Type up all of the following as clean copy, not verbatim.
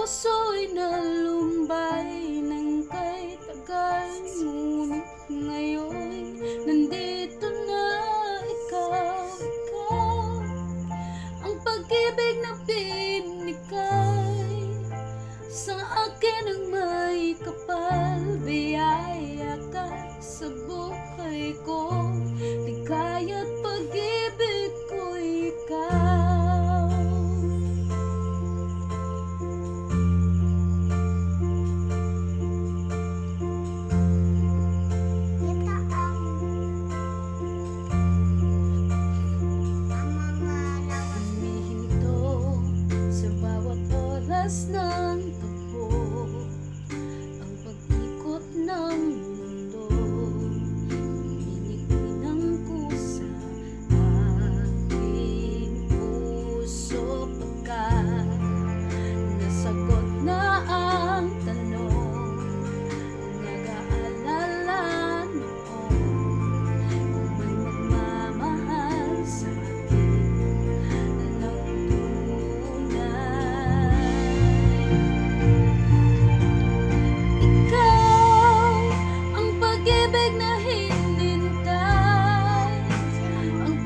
puso'y nalumbay ng kay tagal, ngunit ngayon nandito na ikaw, ang pag-ibig na binigay sa akin ang may kapal. Biyaya ka sa buhay ko, ligaya't pag-ibig ko ikaw. Ng tagpo ang pag-ikot ng mundo, hinihinang ko sa aking puso pagkat nasagot na ang tanong. Nag-aalala noon kung may magmamahal sa akin ng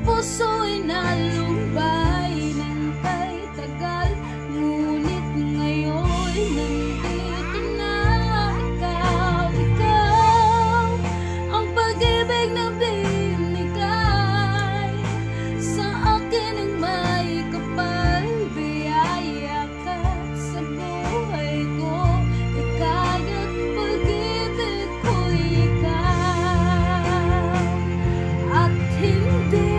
puso'y nalumbay ng kay tagal, ngunit ngayon nandito na ikaw, ang pag-ibig na binigay sa akin ang may kapal. Biyaya ka sa buhay ko, ligaya't pag-ibig ko ikaw. At hindi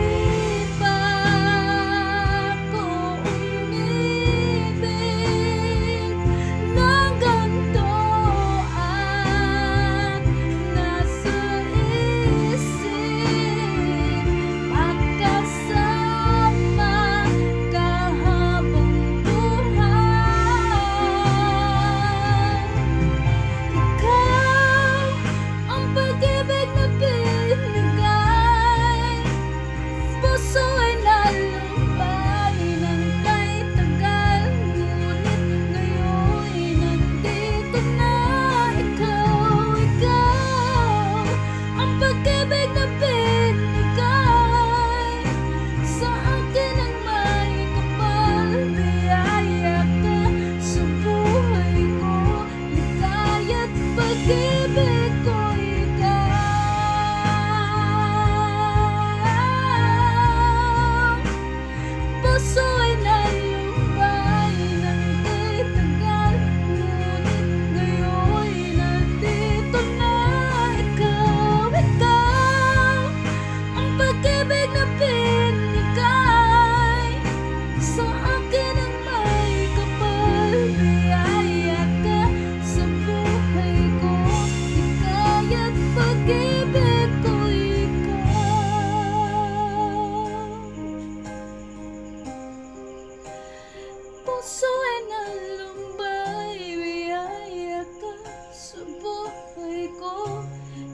puso'y nalumbay. Biyaya ka sa buhay ko,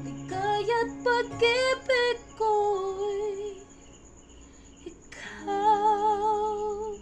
ligaya't pag-ibig ko'y ikaw.